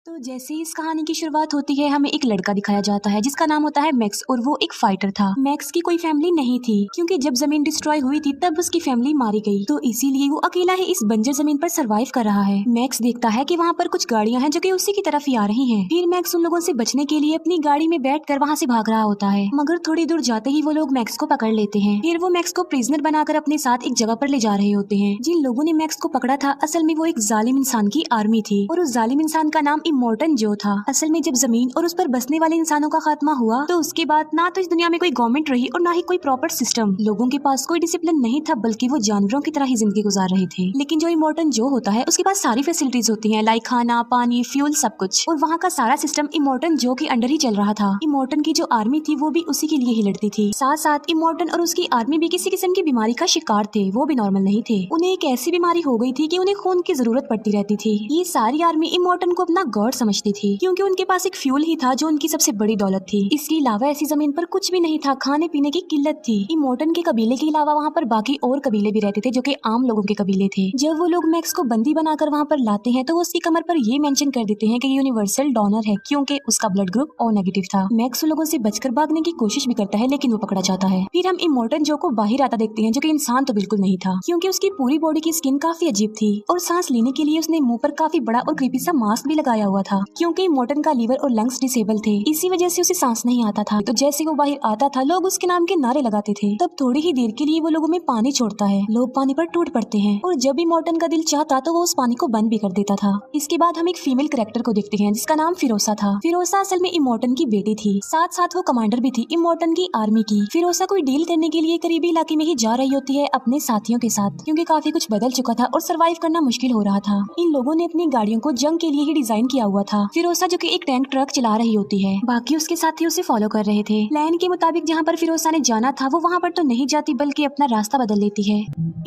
तो जैसे ही इस कहानी की शुरुआत होती है, हमें एक लड़का दिखाया जाता है जिसका नाम होता है मैक्स, और वो एक फाइटर था। मैक्स की कोई फैमिली नहीं थी क्योंकि जब जमीन डिस्ट्रॉय हुई थी तब उसकी फैमिली मारी गई, तो इसीलिए वो अकेला ही इस बंजर जमीन पर सरवाइव कर रहा है। मैक्स देखता है कि वहाँ पर कुछ गाड़ियाँ हैं जो कि उसी की तरफ ही आ रही हैं। फिर मैक्स उन लोगों से बचने के लिए अपनी गाड़ी में बैठकर वहाँ से भाग रहा होता है, मगर थोड़ी दूर जाते ही वो लोग मैक्स को पकड़ लेते हैं। फिर वो मैक्स को प्रिजनर बनाकर अपने साथ एक जगह पर ले जा रहे होते हैं। जिन लोगों ने मैक्स को पकड़ा था असल में वो एक जालिम इंसान की आर्मी थी, और उस जालिम इंसान का नाम इमोर्टन जो था। असल में जब जमीन और उस पर बसने वाले इंसानों का खात्मा हुआ तो उसके बाद ना तो इस दुनिया में कोई गवर्नमेंट रही और ना ही कोई प्रॉपर सिस्टम। लोगों के पास कोई डिसिप्लिन नहीं था, बल्कि वो जानवरों की तरह ही जिंदगी गुजार रहे थे। लेकिन जो इमोर्टन जो होता है उसके पास सारी फैसिलिटीज होती हैं, लाइक खाना, पानी, फ्यूल, सब कुछ, और वहाँ का सारा सिस्टम इमोर्टन जो के अंडर ही चल रहा था। इमोर्टन की जो आर्मी थी वो भी उसी के लिए ही लड़ती थी। साथ साथ इमोर्टन और उसकी आर्मी भी किसी किस्म की बीमारी का शिकार थे, वो भी नॉर्मल नहीं थे। उन्हें एक ऐसी बीमारी हो गई थी कि उन्हें खून की जरूरत पड़ती रहती थी। ये सारी आर्मी इमोर्टन को अपना गॉड समझती थी क्योंकि उनके पास एक फ्यूल ही था जो उनकी सबसे बड़ी दौलत थी। इसके अलावा ऐसी जमीन पर कुछ भी नहीं था, खाने पीने की किल्लत थी। इमोर्टन के कबीले के अलावा वहाँ पर बाकी और कबीले भी रहते थे जो कि आम लोगों के कबीले थे। जब वो लोग मैक्स को बंदी बनाकर वहाँ पर लाते हैं तो वो उसकी कमर पर ये मेंशन कर देते हैं कि यूनिवर्सल डोनर है क्योंकि उसका ब्लड ग्रुप ओ नेगेटिव था। मैक्स उन लोगों से बचकर भागने की कोशिश भी करता है लेकिन वो पकड़ा जाता है। फिर हम इमोर्टन जो को बाहर आता देखते हैं जो कि इंसान तो बिल्कुल नहीं था क्योंकि उसकी पूरी बॉडी की स्किन काफी अजीब थी, और सांस लेने के लिए उसने मुंह पर काफी बड़ा और क्रीपी सा मास्क भी लगाया हुआ था क्योंकि इमोर्टन का लीवर और लंग्स डिसेबल थे, इसी वजह से उसे सांस नहीं आता था। तो जैसे वो बाहर आता था लोग उसके नाम के नारे लगाते थे। तब थोड़ी ही देर के लिए वो लोगों में पानी छोड़ता है, लोग पानी पर टूट पड़ते हैं, और जब इमोर्टन का दिल चाहता तो वो उस पानी को बंद भी कर देता था। इसके बाद हम एक फीमेल कैरेक्टर को देखते हैं जिसका नाम फिरोसा था। फिरोसा असल में इमोर्टन की बेटी थी, साथ साथ वो कमांडर भी थी इमोर्टन की आर्मी की। फिरोसा कोई डील करने के लिए करीबी इलाके में ही जा रही होती है अपने साथियों के साथ क्योंकि काफी कुछ बदल चुका था और सरवाइव करना मुश्किल हो रहा था। इन लोगों ने अपनी गाड़ियों को जंग के लिए ही डिजाइन किया हुआ था। फिरोसा जो कि एक टैंक ट्रक चला रही होती है, बाकी उसके साथी उसे फॉलो कर रहे थे। प्लान के मुताबिक जहाँ पर फिरोसा ने जाना था वो वहाँ पर तो नहीं जाती बल्कि अपना रास्ता बदल लेती है।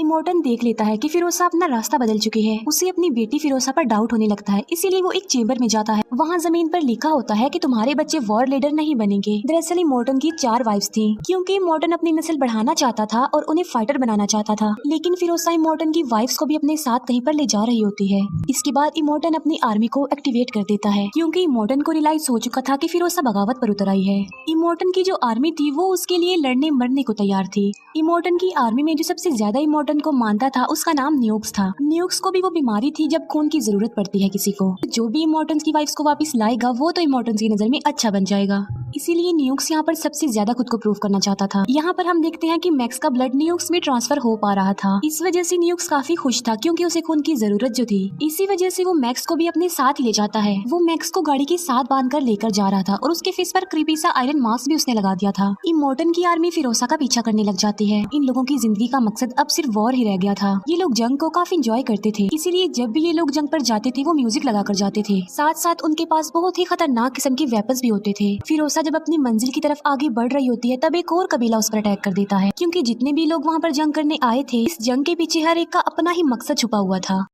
इमोर्टन देख लेता है कि फिरोसा अपना रास्ता बदल चुकी है, उसे अपनी बेटी फिरोसा पर डाउट होने लगता है, इसीलिए वो एक चेंबर में जाता है। वहाँ जमीन पर लिखा होता है कि तुम्हारे बच्चे वॉर लीडर नहीं बनेंगे। दरअसल इमोर्टन की 4 वाइफ्स थी क्योंकि इमोर्टन अपनी नस्ल बढ़ाना चाहता था और उन्हें फाइटर बनाना चाहता था, लेकिन फिरोसा इमोर्टन की वाइफ्स को भी अपने साथ कहीं पर ले जा रही होती है। इसके बाद इमोर्टन अपनी आर्मी को एक्टिवेट कर देता है क्योंकि इमोर्टन को रियलाइज हो चुका था कि फिरोसा बगावत पर उतर आई है। इमोर्टन की जो आर्मी थी वो उसके लिए लड़ने मरने को तैयार थी। इमोर्टन की आर्मी में जो सबसे ज्यादा इमोर्टन को मानता था उसका नाम न्यूक्स था। न्यूक्स को भी वो बीमारी थी जब खून की जरूरत पड़ती है किसी को। जो भी इमोर्टन की वाइफ्स को वापस लाएगा वो तो इमोर्टन की नजर में अच्छा बन जाएगा, इसीलिए न्यूक्स यहाँ पर सबसे ज्यादा खुद को प्रूव करना चाहता था। यहाँ पर हम देखते हैं कि मैक्स का ब्लड न्यूक्स में ट्रांसफर हो पा रहा था, इस वजह से न्यूक्स काफी खुश था क्योंकि उसे खून की जरूरत जो थी। इसी वजह से वो मैक्स को भी अपने साथ ले जाता है। वो मैक्स को गाड़ी के साथ बांध कर लेकर जा रहा था और उसके फेस पर क्रीपी सा आयरन मास्क भी उसने लगा दिया था। इमोर्टन की आर्मी फिरोसा का पीछा करने लग जाती है। इन लोगों की जिंदगी का मकसद अब सिर्फ वॉर ही रह गया था। ये लोग जंग को काफी इंजॉय करते थे, इसीलिए जब भी ये लोग जंग पर जाते थे वो म्यूजिक लगा कर जाते थे। साथ साथ उनके पास बहुत ही खतरनाक किस्म के वेपन्स भी होते थे। फिरोसा जब अपनी मंजिल की तरफ आगे बढ़ रही होती है तब एक और कबीला उस पर अटैक कर देता है क्योंकि जितने भी लोग वहाँ पर जंग करने आए थे इस जंग के पीछे हर एक का अपना ही मकसद छुपा हुआ था।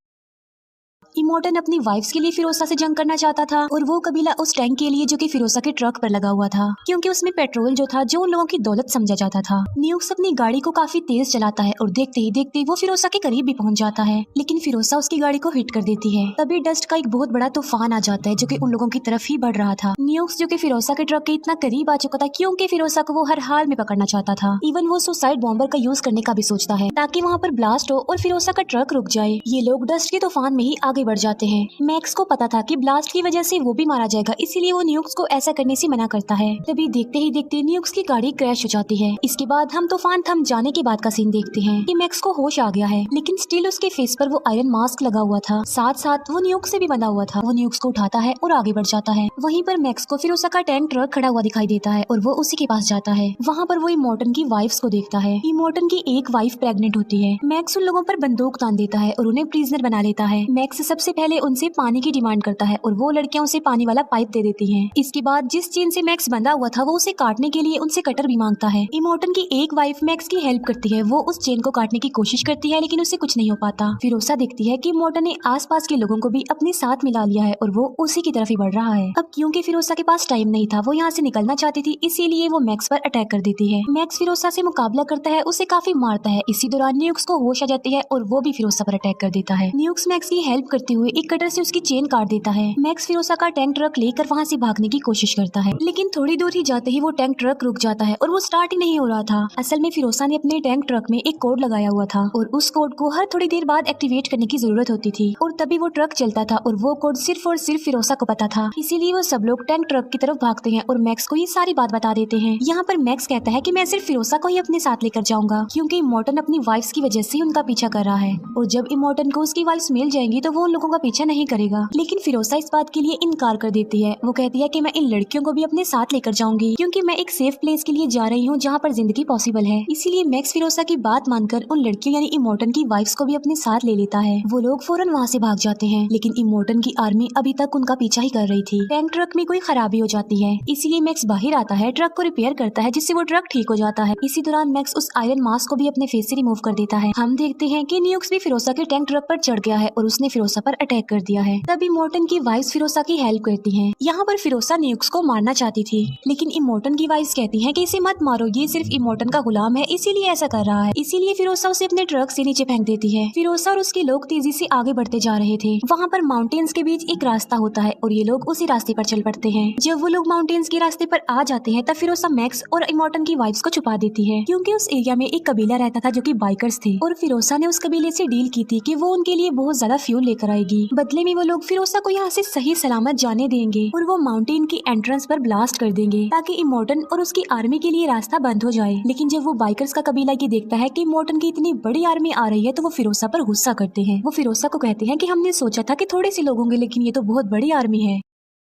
इमोर्टन अपनी वाइफ्स के लिए फिरोसा से जंग करना चाहता था और वो कबीला उस टैंक के लिए जो कि फिरोसा के ट्रक पर लगा हुआ था क्योंकि उसमें पेट्रोल जो था जो उन लोगों की दौलत समझा जाता था। न्यूक्स अपनी गाड़ी को काफी तेज चलाता है और देखते ही देखते वो फिरोसा के करीब भी पहुंच जाता है, लेकिन फिरोसा उसकी गाड़ी को हिट कर देती है। तभी डस्ट का एक बहुत बड़ा तूफान आ जाता है जो कि उन लोगों की तरफ ही बढ़ रहा था। न्यूक्स जो कि फिरोसा के ट्रक के इतना करीब आ चुका था क्योंकि फिरोसा को वो हर हाल में पकड़ना चाहता था। इवन वो सुसाइड बॉम्बर का यूज करने का भी सोचता है ताकि वहाँ पर ब्लास्ट हो और फिरोसा का ट्रक रुक जाए। ये लोग डस्ट के तूफान में ही आगे बढ़ जाते हैं। मैक्स को पता था कि ब्लास्ट की वजह से वो भी मारा जाएगा, इसीलिए वो न्यूक्स को ऐसा करने से मना करता है। तभी देखते ही देखते न्यूक्स की गाड़ी क्रैश हो जाती है। इसके बाद हम तूफान थम जाने के बाद का सीन देखते हैं कि मैक्स को होश आ गया है, लेकिन स्टिल उसके फेस पर वो आयरन मास्क लगा हुआ था, साथ साथ वो न्यूक्स से भी बंधा हुआ था। वो न्यूक्स को उठाता है और आगे बढ़ जाता है। वहीं पर मैक्स को फिरोसा का टैंक ट्रक खड़ा हुआ दिखाई देता है और वो उसी के पास जाता है। वहाँ पर वो इमोर्टन की वाइफ्स को देखता है। इमोर्टन की एक वाइफ प्रेग्नेंट होती है। मैक्स उन लोगों पर बंदूक तान देता है और उन्हें प्रिजनर बना लेता है। मैक्स सबसे पहले उनसे पानी की डिमांड करता है और वो लड़कियां उसे पानी वाला पाइप दे देती हैं। इसके बाद जिस चेन से मैक्स बंधा हुआ था वो उसे काटने के लिए उनसे कटर भी मांगता है। इमोर्टन की एक वाइफ मैक्स की हेल्प करती है। वो उस चेन को काटने की कोशिश करती है लेकिन उससे कुछ नहीं हो पाता। फिरोसा देखती है कि इमोर्टन ने आसपास के लोगों को भी अपने साथ मिला लिया है और वो उसी की तरफ ही बढ़ रहा है। अब क्योंकि फिरोसा के पास टाइम नहीं था, वो यहाँ से निकलना चाहती थी, इसीलिए वो मैक्स पर अटैक कर देती है। मैक्स फिरोसा से मुकाबला करता है, उसे काफी मारता है। इसी दौरान न्यूक्स को होश आ जाती है और वो भी फिरोसा पर अटैक कर देता है। न्यूक्स मैक्स की हेल्प करती करते हुए एक कटर से उसकी चेन काट देता है। मैक्स फिरोसा का टैंक ट्रक लेकर वहाँ से भागने की कोशिश करता है, लेकिन थोड़ी दूर ही जाते ही वो टैंक ट्रक रुक जाता है और वो स्टार्ट ही नहीं हो रहा था। असल में फिरोसा ने अपने टैंक ट्रक में एक कोड लगाया हुआ था और उस कोड को हर थोड़ी देर बाद एक्टिवेट करने की जरूरत होती थी और तभी वो ट्रक चलता था और वो कोड सिर्फ और सिर्फ फिरोसा को पता था। इसीलिए वो सब लोग टैंक ट्रक की तरफ भागते हैं और मैक्स को ये सारी बात बता देते हैं। यहाँ पर मैक्स कहता है कि मैं सिर्फ फिरोसा को ही अपने साथ लेकर जाऊंगा क्योंकि इमोर्टन अपनी वाइफ्स की वजह से उनका पीछा कर रहा है और जब इमोर्टन को उसकी वाइफ्स मिल जाएंगी तो वो उन लोगों का पीछा नहीं करेगा। लेकिन फिरोसा इस बात के लिए इनकार कर देती है। वो कहती है कि मैं इन लड़कियों को भी अपने साथ लेकर जाऊंगी क्योंकि मैं एक सेफ प्लेस के लिए जा रही हूँ जहाँ पर जिंदगी पॉसिबल है। इसीलिए मैक्स फिरोसा की बात मानकर उन लड़कियों यानी इमोर्टन की वाइफ्स को भी अपने साथ ले लेता है। वो लोग फौरन वहाँ से भाग जाते हैं, लेकिन इमोर्टन की आर्मी अभी तक उनका पीछा ही कर रही थी। टैंक ट्रक में कोई खराबी हो जाती है, इसीलिए मैक्स बाहर आता है, ट्रक को रिपेयर करता है जिससे वो ट्रक ठीक हो जाता है। इसी दौरान मैक्स उस आयरन मास्क को भी अपने फेस से रिमूव कर देता है। हम देखते हैं कि न्यूक्स भी फिरोसा के टैंक ट्रक पर चढ़ गया है और उसने फिरोसा पर अटैक कर दिया है। तब इमोर्टन की वाइफ्स फिरोसा की हेल्प करती हैं। यहाँ पर फिरोसा न्यूक्स को मारना चाहती थी, लेकिन इमोर्टन की वाइफ्स कहती हैं कि इसे मत मारो, ये सिर्फ इमोर्टन का गुलाम है इसीलिए ऐसा कर रहा है। इसीलिए फिरोसा उसे अपने ट्रक से नीचे फेंक देती है। फिरोसा और उसके लोग तेजी से आगे बढ़ते जा रहे थे। वहाँ पर माउंटेन्स के बीच एक रास्ता होता है और ये लोग उसी रास्ते पर चल पड़ते हैं। जब वो लोग माउंटेन्स के रास्ते पर आ जाते हैं तब फिरोसा मैक्स और इमोर्टन की वाइफ्स को छुपा देती है क्योंकि उस एरिया में एक कबीला रहता था जो कि बाइकर्स थे और फिरोसा ने उस कबीले से डील की थी कि वो उनके लिए बहुत ज्यादा फ्यूल लेकर आएगी। बदले में वो लोग फिरोसा को यहाँ से सही सलामत जाने देंगे और वो माउंटेन की एंट्रेंस पर ब्लास्ट कर देंगे ताकि इमोर्टन और उसकी आर्मी के लिए रास्ता बंद हो जाए। लेकिन जब वो बाइकर्स का कबीला ये देखता है कि इमोर्टन की इतनी बड़ी आर्मी आ रही है तो वो फिरोसा पर गुस्सा करते हैं। वो फिरोसा को कहते हैं कि हमने सोचा था कि थोड़े से लोग होंगे, लेकिन ये तो बहुत बड़ी आर्मी है।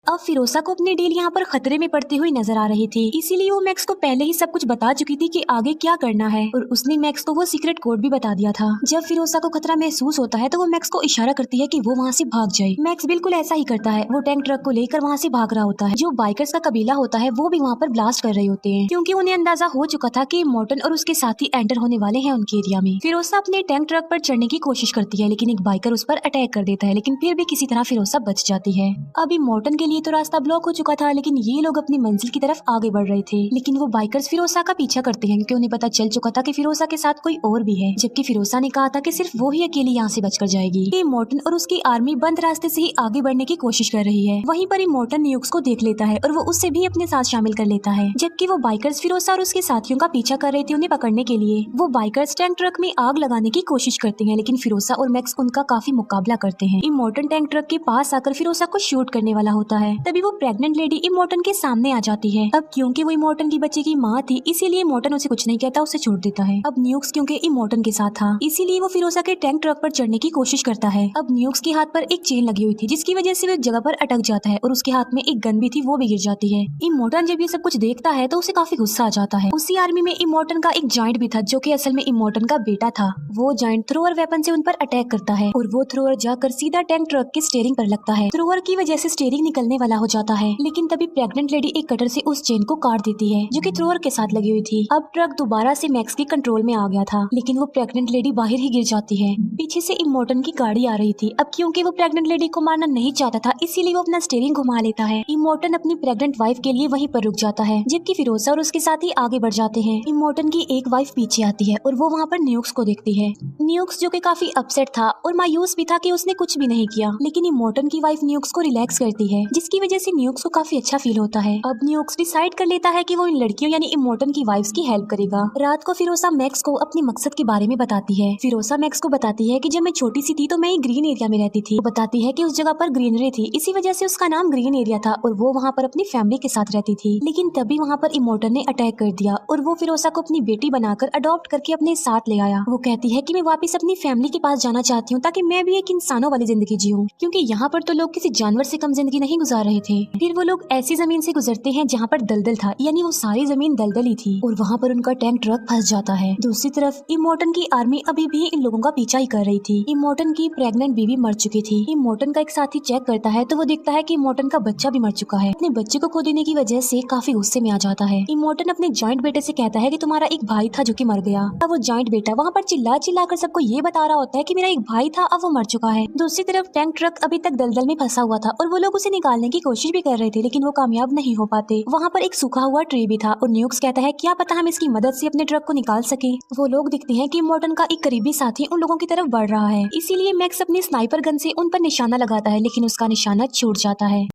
अब फिरोसा को अपनी डील यहाँ पर खतरे में पड़ती हुई नजर आ रही थी, इसीलिए वो मैक्स को पहले ही सब कुछ बता चुकी थी कि आगे क्या करना है और उसने मैक्स को वो सीक्रेट कोड भी बता दिया था। जब फिरोसा को खतरा महसूस होता है तो वो मैक्स को इशारा करती है कि वो वहाँ से भाग जाए। मैक्स बिल्कुल ऐसा ही करता है। वो टैंक ट्रक को लेकर वहाँ से भाग रहा होता है। जो बाइकर्स का कबीला होता है वो भी वहाँ पर ब्लास्ट कर रहे होते हैं क्योंकि उन्हें अंदाजा हो चुका था कि इमोर्टन और उसके साथी एंटर होने वाले हैं उनके एरिया में। फिरोसा अपने टैंक ट्रक पर चढ़ने की कोशिश करती है, लेकिन एक बाइकर उस पर अटैक कर देता है, लेकिन फिर भी किसी तरह फिरोसा बच जाती है। अब इमोर्टन के लिए तो रास्ता ब्लॉक चुका था, लेकिन ये लोग अपनी मंजिल की तरफ आगे बढ़ रहे थे। लेकिन वो बाइकर्स फिरोसा का पीछा करते हैं क्योंकि उन्हें पता चल चुका था कि फिरोसा के साथ कोई और भी है, जबकि फिरोसा ने कहा था कि सिर्फ वो ही अकेली यहाँ से बचकर जाएगी। इमोर्टन और उसकी आर्मी बंद रास्ते से ही आगे बढ़ने की कोशिश कर रही है। वहीं पर इमोर्टन न्यूक्स को देख लेता है और वो उससे भी अपने साथ शामिल कर लेता है, जबकि वो बाइकर्स फिरोसा और उसके साथियों का पीछा कर रहे थे उन्हें पकड़ने के लिए। वो बाइकर्स टैंक ट्रक में आग लगाने की कोशिश करते हैं, लेकिन फिरोसा और मैक्स उनका काफी मुकाबला करते हैं। इमोर्टन टैंक ट्रक के पास आकर फिरोसा को शूट करने वाला होता है, तभी वो प्रेग्नेंट लेडी इमोर्टन के सामने आ जाती है। अब क्योंकि वो इमोर्टन की बच्चे की माँ थी इसीलिए इमोर्टन उसे कुछ नहीं कहता, उसे छोड़ देता है। अब न्यूक्स क्योंकि इमोर्टन के साथ था इसीलिए वो फिरोसा के टैंक ट्रक पर चढ़ने की कोशिश करता है। अब न्यूक्स के हाथ पर एक चेन लगी हुई थी जिसकी वजह से वो एक जगह पर अटक जाता है और उसके हाथ में एक गन भी थी, वो भी गिर जाती है। इमोर्टन जब ये सब कुछ देखता है तो उसे काफी गुस्सा आ जाता है। उसी आर्मी में इमोर्टन का एक जायंट भी था जो कि असल में इमोर्टन का बेटा था। वो जायंट थ्रोअर वेपन से उन पर अटैक करता है और वो थ्रोअर जाकर सीधा टैंक ट्रक के स्टीयरिंग पर लगता है। थ्रोअर की वजह से स्टीयरिंग निकलने वाला हो जाता है, लेकिन तभी प्रेग्नेंट लेडी एक कटर से उस चेन को काट देती है जो कि थ्रोअर के साथ लगी हुई थी। अब ट्रक दोबारा से मैक्स के कंट्रोल में आ गया था, लेकिन वो प्रेग्नेंट लेडी बाहर ही गिर जाती है। पीछे से इमोर्टन की गाड़ी आ रही थी। अब क्योंकि वो प्रेग्नेंट लेडी को मारना नहीं चाहता था इसीलिए वो अपना स्टीयरिंग घुमा लेता है। इमोर्टन अपनी प्रेग्नेंट वाइफ के लिए वहीं पर रुक जाता है, जबकि फिरोसा और उसके साथ ही आगे बढ़ जाते हैं। इमोर्टन की एक वाइफ पीछे आती है और वो वहाँ पर न्यूक्स को देखती है। न्यूक्स जो कि काफी अपसेट था और मायूस भी था कि उसने कुछ भी नहीं किया, लेकिन इमोर्टन की वाइफ न्यूक्स को रिलैक्स करती है जिसकी वजह से न्यूक्स को काफी अच्छा फील होता है। अब न्यूक्स डिसाइड कर लेता है कि वो इन लड़कियों यानी इमोर्टन की वाइफ्स की हेल्प करेगा। रात को फिरोसा मैक्स को अपने मकसद के बारे में बताती है। फिरोसा मैक्स को बताती है कि जब मैं छोटी सी थी तो मैं एक ग्रीन एरिया में रहती थी। वो बताती है कि उस जगह पर ग्रीनरी थी, इसी वजह से उसका नाम ग्रीन एरिया था और वो वहाँ पर अपनी फैमिली के साथ रहती थी। लेकिन तभी वहाँ पर इमोर्टन ने अटैक कर दिया और वो फिरोसा को अपनी बेटी बनाकर अडॉप्ट करके अपने साथ ले आया। वो कहती है कि मैं वापस अपनी फैमिली के पास जाना चाहती हूँ ताकि मैं भी एक इंसानों वाली जिंदगी जीऊँ, क्योंकि यहाँ पर तो लोग किसी जानवर से कम जिंदगी नहीं गुजार रहे थे। फिर वो लोग ऐसी जमीन से गुजरते हैं जहाँ पर दलदल था, यानी वो सारी जमीन दलदल ही थी और वहाँ पर उनका टैंक ट्रक फंस जाता है। दूसरी तरफ इमोर्टन की आर्मी अभी भी इन लोगों का पीछा ही कर रही थी। इमोर्टन की प्रेग्नेंट बीवी मर चुकी थी। इमोर्टन का एक साथी चेक करता है तो वो देखता है कि इमोर्टन का बच्चा भी मर चुका है। अपने बच्चे को खो देने की वजह से काफी गुस्से में आ जाता है। इमोर्टन अपने जॉइंट बेटे से कहता है कि तुम्हारा एक भाई था जो कि मर गया। अब वो जॉइंट बेटा वहाँ पर चिल्ला चिल्ला कर सबको ये बता रहा होता है कि मेरा एक भाई था, अब वो मर चुका है। दूसरी तरफ टैंक ट्रक अभी तक दलदल में फंसा हुआ था और वो लोग उसे निकालने निकालने की कोशिश भी कर रहे थे, लेकिन वो कामयाब नहीं हो पाते। वहाँ पर एक सूखा हुआ ट्री भी था और न्यूक्स कहता है क्या पता हम इसकी मदद से अपने ट्रक को निकाल सके। वो लोग दिखते हैं कि मॉर्टन का एक करीबी साथी उन लोगों की तरफ बढ़ रहा है, इसीलिए मैक्स अपनी स्नाइपर गन से उन पर निशाना लगाता है, लेकिन उसका निशाना छूट जाता है।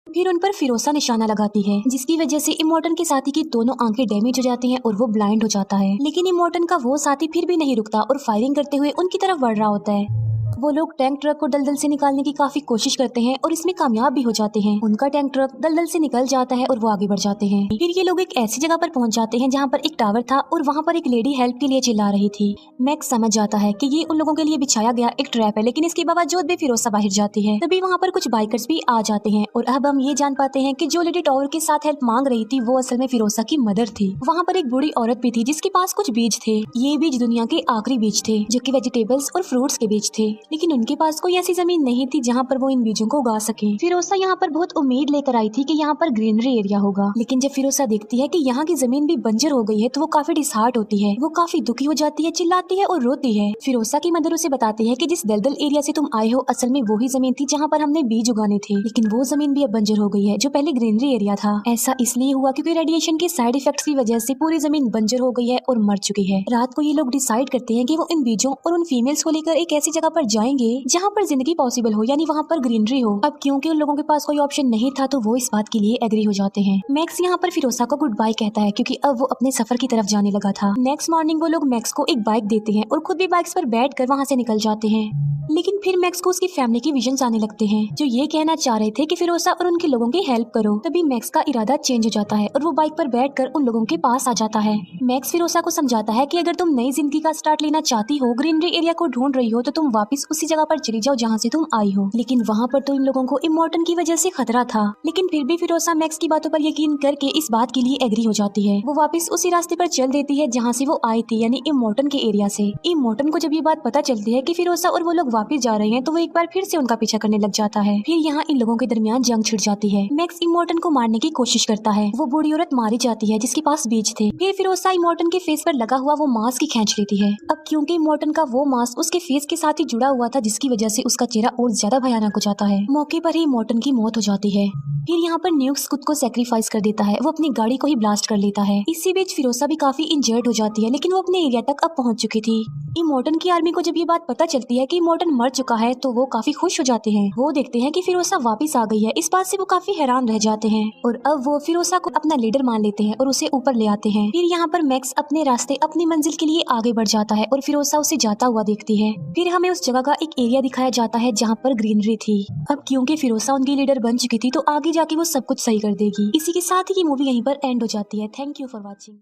फिर उन पर फिरोसा निशाना लगाती है, जिसकी वजह से इमोर्टन के साथी की दोनों आंखें डैमेज हो जाती हैं और वो ब्लाइंड हो जाता है। लेकिन इमोर्टन का वो साथी फिर भी नहीं रुकता और फायरिंग करते हुए उनकी तरफ बढ़ रहा होता है। वो लोग टैंक ट्रक को दलदल से निकालने की काफी कोशिश करते हैं और इसमें कामयाब भी हो जाते हैं। उनका टैंक ट्रक दलदल से निकल जाता है और वो आगे बढ़ जाते हैं। फिर ये लोग एक ऐसी जगह पर पहुंच जाते हैं जहाँ पर एक टावर था और वहाँ पर एक लेडी हेल्प के लिए चिल्ला रही थी। मैक्स समझ जाता है कि ये उन लोगों के लिए बिछाया गया एक ट्रैप है, लेकिन इसके बावजूद भी फिरोसा बाहर जाती है। तभी वहाँ पर कुछ बाइकर्स भी आ जाते हैं और अब हम ये जान पाते हैं कि जो लेडी टावर के साथ हेल्प मांग रही थी वो असल में फिरोसा की मदर थी। वहाँ पर एक बूढ़ी औरत भी थी जिसके पास कुछ बीज थे। ये बीज दुनिया के आखिरी बीज थे जो कि वेजिटेबल्स और फ्रूट्स के बीज थे, लेकिन उनके पास कोई ऐसी जमीन नहीं थी जहाँ पर वो इन बीजों को उगा सके। फिरोसा यहाँ पर बहुत उम्मीद लेकर आई थी कि यहाँ पर ग्रीनरी एरिया होगा, लेकिन जब फिरोसा देखती है कि यहाँ की जमीन भी बंजर हो गई है तो वो काफी डिसहार्ट होती है। वो काफी दुखी हो जाती है, चिल्लाती है और रोती है। फिरोसा की मदर उसे बताती है कि जिस दलदल एरिया से तुम आए हो असल में वही जमीन थी जहाँ पर हमने बीज उगाने थे, लेकिन वो जमीन भी अब बंजर हो गई है जो पहले ग्रीनरी एरिया था। ऐसा इसलिए हुआ क्योंकि रेडिएशन के साइड इफेक्ट्स की वजह से पूरी जमीन बंजर हो गई है और मर चुकी है। रात को ये लोग डिसाइड करते हैं कि वो इन बीजों और उन फीमेल्स को लेकर एक ऐसी जगह पर जाएंगे जहाँ पर जिंदगी पॉसिबल हो, यानी वहाँ पर ग्रीनरी हो। अब क्योंकि उन लोगों के पास कोई ऑप्शन नहीं था तो वो इस बात के लिए एग्री हो जाते हैं। मैक्स यहाँ पर फिरोसा को गुड बाय कहता है क्योंकि अब वो अपने सफर की तरफ जाने लगा था। नेक्स्ट मॉर्निंग वो लोग मैक्स को एक बाइक देते हैं और खुद भी बाइक्स पर बैठकर वहाँ से निकल जाते हैं। लेकिन फिर मैक्स को उसकी फैमिली के विजन्स आने लगते हैं जो ये कहना चाह रहे थे कि फिरोसा और उनके लोगों की हेल्प करो। तभी मैक्स का इरादा चेंज हो जाता है और वो बाइक पर बैठकर उन लोगों के पास आ जाता है। मैक्स फिरोसा को समझाता है कि अगर तुम नई जिंदगी का स्टार्ट लेना चाहती हो, ग्रीनरी एरिया को ढूंढ रही हो, तो तुम वापस उसी जगह पर चली जाओ जहाँ से तुम आई हो। लेकिन वहाँ पर तो इन लोगों को इमोर्टन की वजह से खतरा था, लेकिन फिर भी फिरोसा मैक्स की बातों पर यकीन करके इस बात के लिए एग्री हो जाती है। वो वापस उसी रास्ते पर चल देती है जहाँ से वो आई थी, यानी इमोर्टन के एरिया से। इमोर्टन को जब ये बात पता चलती है कि फिरोसा और वो लोग वापस जा रहे हैं तो वो एक बार फिर से उनका पीछा करने लग जाता है। फिर यहाँ इन लोगों के दरमियान जंग छिड़ जाती है। मैक्स इमोर्टन को मारने की कोशिश करता है। वो बूढ़ी औरत मारी जाती है जिसके पास बीज थे। फिर फिरोसा इमोर्टन के फेस पर लगा हुआ वो मास्क ही खींच लेती है। अब क्योंकि इमोर्टन का वो मास्क उसके फेस के साथ ही जुड़ा हुआ था, जिसकी वजह से उसका चेहरा और ज्यादा भयानक हो जाता है। मौके पर ही इमोर्टन की मौत हो जाती है। फिर यहाँ पर न्यूक्स खुद को सेक्रीफाइस कर देता है। वो अपनी गाड़ी को ही ब्लास्ट कर लेता है। इसी बीच फिरोसा भी काफी इंजर्ड हो जाती है, लेकिन वो अपने एरिया तक अब पहुंच चुकी थी। इमोर्टन की आर्मी को जब ये बात पता चलती है कि इमोर्टन मर चुका है तो वो काफी खुश हो जाते हैं। वो देखते हैं कि फिरोसा वापस आ गई है। इस बात से वो काफी हैरान रह जाते हैं और अब वो फिरोसा को अपना लीडर मान लेते हैं और उसे ऊपर ले आते हैं। फिर यहाँ पर मैक्स अपने रास्ते अपनी मंजिल के लिए आगे बढ़ जाता है और फिरोसा उसे जाता हुआ देखती है। फिर हमें उस जगह का एक एरिया दिखाया जाता है जहाँ पर ग्रीनरी थी। अब क्योंकि फिरोसा उनकी लीडर बन चुकी थी तो आगे जाके वो सब कुछ सही कर देगी। इसी के साथ ही ये मूवी यहीं पर एंड हो जाती है। Thank you for watching.